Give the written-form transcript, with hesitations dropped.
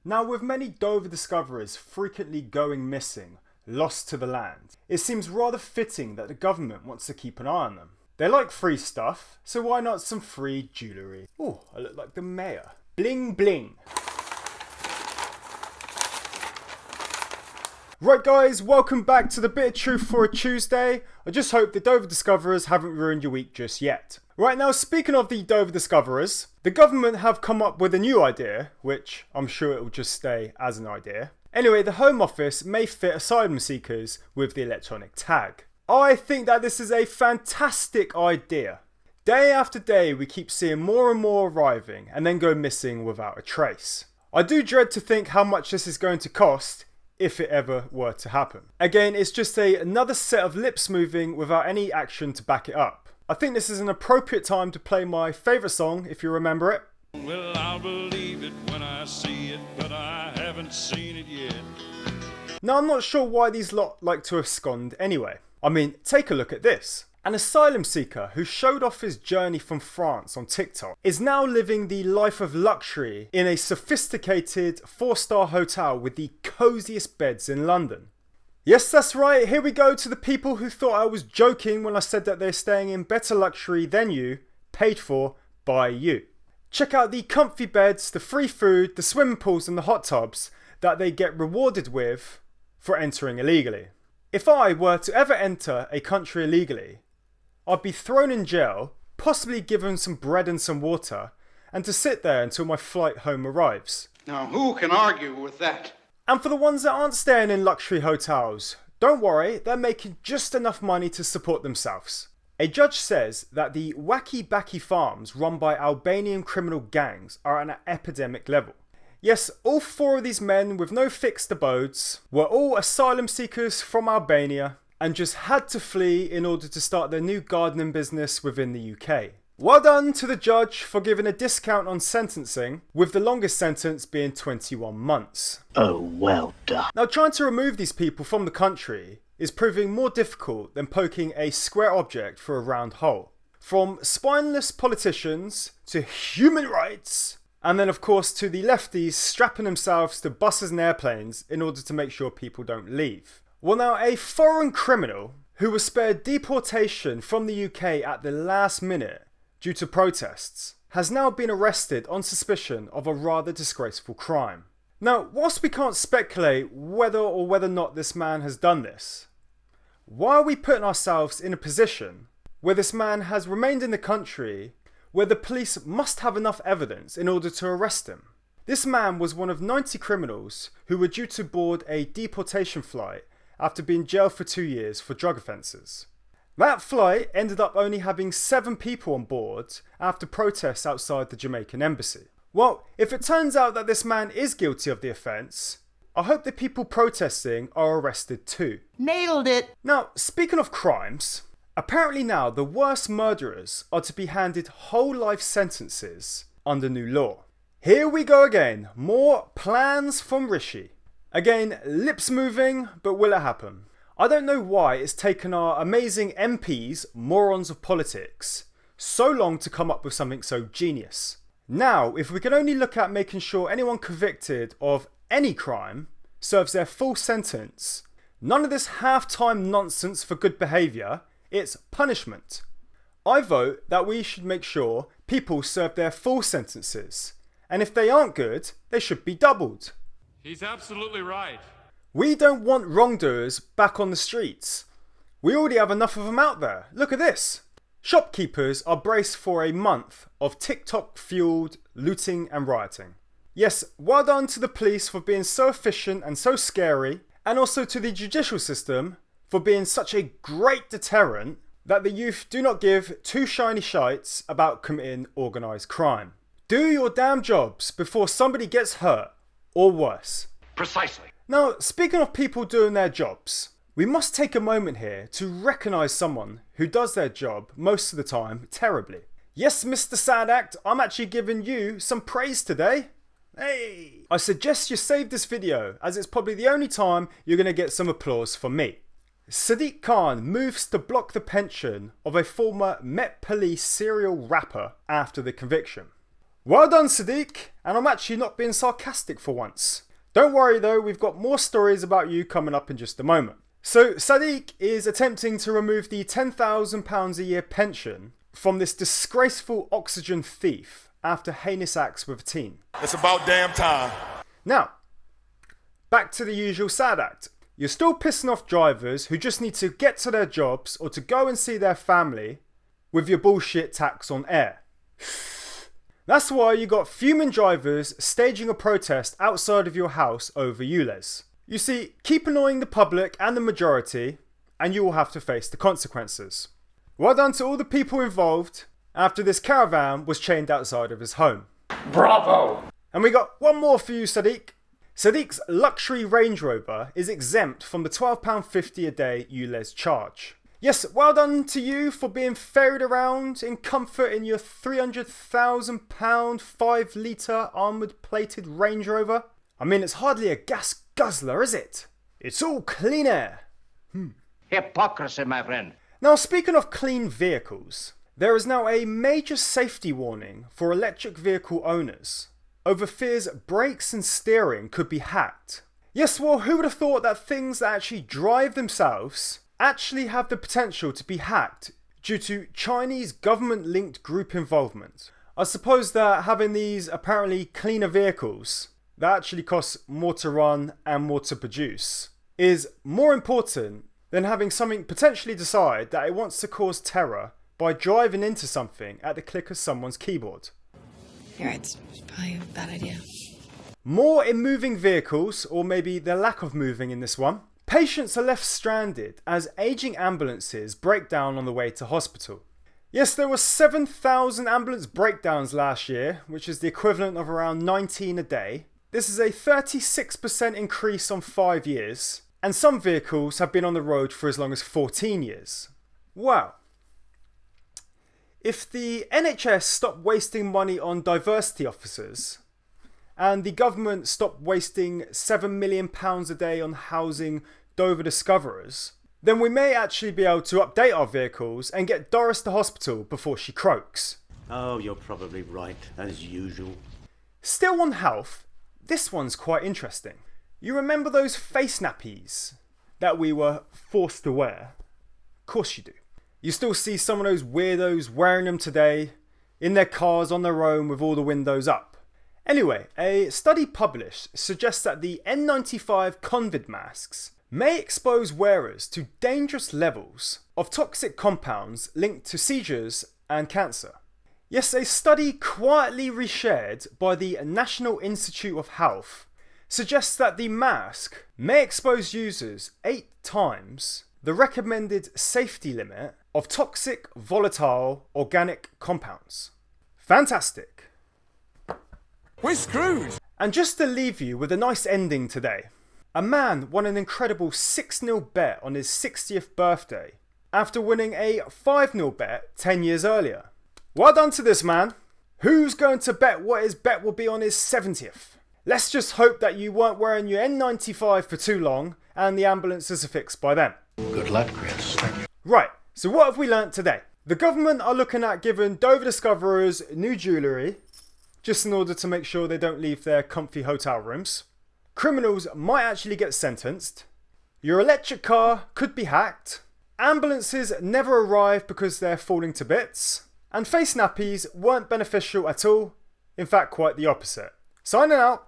Now, with many Dover discoverers frequently going missing, lost to the land, it seems rather fitting that the government wants to keep an eye on them. They like free stuff, so why not some free jewellery? Oh, I look like the mayor. Bling bling. Right guys, welcome back to the Bit of Truth for a Tuesday. I just hope the Dover Discoverers haven't ruined your week just yet. Right now, speaking of the Dover Discoverers, the government have come up with a new idea, which I'm sure it will just stay as an idea. Anyway, the Home Office may fit asylum seekers with the electronic tag. I think that this is a fantastic idea. Day after day, we keep seeing more and more arriving and then go missing without a trace. I do dread to think how much this is going to cost, if it ever were to happen. Again, it's just another set of lips moving without any action to back it up. I think this is an appropriate time to play my favourite song, if you remember it. Well, I'll believe it when I see it, but I haven't seen it yet. Now, I'm not sure why these lot like to abscond anyway. I mean, take a look at this. An asylum seeker who showed off his journey from France on TikTok is now living the life of luxury in a sophisticated 4-star hotel with the coziest beds in London. Yes, that's right, here we go to the people who thought I was joking when I said that they're staying in better luxury than you, paid for by you. Check out the comfy beds, the free food, the swimming pools and the hot tubs that they get rewarded with for entering illegally. If I were to ever enter a country illegally, I'd be thrown in jail, possibly given some bread and some water, and to sit there until my flight home arrives. Now, who can argue with that? And for the ones that aren't staying in luxury hotels, don't worry, they're making just enough money to support themselves. A judge says that the wacky farms run by Albanian criminal gangs are at an epidemic level. Yes, all 4 of these men with no fixed abodes were all asylum seekers from Albania and just had to flee in order to start their new gardening business within the UK. Well done to the judge for giving a discount on sentencing, with the longest sentence being 21 months. Oh, well done. Now, trying to remove these people from the country is proving more difficult than poking a square object through a round hole. From spineless politicians to human rights, and then of course to the lefties strapping themselves to buses and airplanes in order to make sure people don't leave. Well now, a foreign criminal who was spared deportation from the UK at the last minute due to protests has now been arrested on suspicion of a rather disgraceful crime. Now, whilst we can't speculate whether or not this man has done this, why are we putting ourselves in a position where this man has remained in the country where the police must have enough evidence in order to arrest him? This man was one of 90 criminals who were due to board a deportation flight after being jailed for 2 years for drug offences. That flight ended up only having 7 people on board after protests outside the Jamaican embassy. Well, if it turns out that this man is guilty of the offence, I hope the people protesting are arrested too. Nailed it! Now, speaking of crimes, apparently now the worst murderers are to be handed whole life sentences under new law. Here we go again, more plans from Rishi. Again, lips moving, but will it happen? I don't know why it's taken our amazing MPs, morons of politics, so long to come up with something so genius. Now, if we can only look at making sure anyone convicted of any crime serves their full sentence, none of this half-time nonsense for good behaviour, it's punishment. I vote that we should make sure people serve their full sentences, and if they aren't good, they should be doubled. He's absolutely right. We don't want wrongdoers back on the streets. We already have enough of them out there. Look at this. Shopkeepers are braced for a month of TikTok-fueled looting and rioting. Yes, well done to the police for being so efficient and so scary, and also to the judicial system for being such a great deterrent that the youth do not give 2 shiny shites about committing organised crime. Do your damn jobs before somebody gets hurt, or worse. Precisely. Now, speaking of people doing their jobs, we must take a moment here to recognise someone who does their job most of the time terribly. Yes, Mr. Sad Act, I'm actually giving you some praise today. Hey! I suggest you save this video, as it's probably the only time you're going to get some applause from me. Sadiq Khan moves to block the pension of a former Met Police serial rapper after the conviction. Well done, Sadiq, and I'm actually not being sarcastic for once. Don't worry though, we've got more stories about you coming up in just a moment. So Sadiq is attempting to remove the £10,000 a year pension from this disgraceful oxygen thief after heinous acts with a teen. It's about damn time. Now, back to the usual sad act. You're still pissing off drivers who just need to get to their jobs or to go and see their family with your bullshit tax on air. That's why you got fuming drivers staging a protest outside of your house over ULEZ. You see, keep annoying the public and the majority, and you will have to face the consequences. Well done to all the people involved after this caravan was chained outside of his home. Bravo! And we got one more for you, Sadiq. Sadiq's luxury Range Rover is exempt from the £12.50 a day ULEZ charge. Yes, well done to you for being ferried around in comfort in your £300,000 5-litre armoured plated Range Rover. I mean, it's hardly a gas guzzler, is it? It's all clean air. Hypocrisy, my friend. Now, speaking of clean vehicles, there is now a major safety warning for electric vehicle owners over fears brakes and steering could be hacked. Yes, well, who would have thought that things that actually drive themselves actually have the potential to be hacked due to Chinese government-linked group involvement? I suppose that having these apparently cleaner vehicles that actually cost more to run and more to produce is more important than having something potentially decide that it wants to cause terror by driving into something at the click of someone's keyboard. You're right, it's probably a bad idea. More in moving vehicles, or maybe the lack of moving in this one. Patients are left stranded as ageing ambulances break down on the way to hospital. Yes, there were 7,000 ambulance breakdowns last year, which is the equivalent of around 19 a day. This is a 36% increase on 5 years, and some vehicles have been on the road for as long as 14 years. Wow. If the NHS stopped wasting money on diversity officers, and the government stopped wasting £7 million a day on housing Dover discoverers, then we may actually be able to update our vehicles and get Doris to hospital before she croaks. Oh, you're probably right, as usual. Still on health, this one's quite interesting. You remember those face nappies that we were forced to wear? Of course you do. You still see some of those weirdos wearing them today in their cars on their own with all the windows up. Anyway, a study published suggests that the N95 COVID masks may expose wearers to dangerous levels of toxic compounds linked to seizures and cancer. Yes, a study quietly reshared by the National Institute of Health suggests that the mask may expose users 8 times the recommended safety limit of toxic, volatile, organic compounds. Fantastic. We're screwed. And just to leave you with a nice ending today, a man won an incredible 6-0 bet on his 60th birthday after winning a 5-0 bet 10 years earlier. Well done to this man. Who's going to bet what his bet will be on his 70th? Let's just hope that you weren't wearing your N95 for too long and the ambulances are fixed by then. Good luck, Chris. Right, so what have we learnt today? The government are looking at giving Dover discoverers new jewellery just in order to make sure they don't leave their comfy hotel rooms. Criminals might actually get sentenced. Your electric car could be hacked. Ambulances never arrive because they're falling to bits. And face nappies weren't beneficial at all. In fact, quite the opposite. Signing out.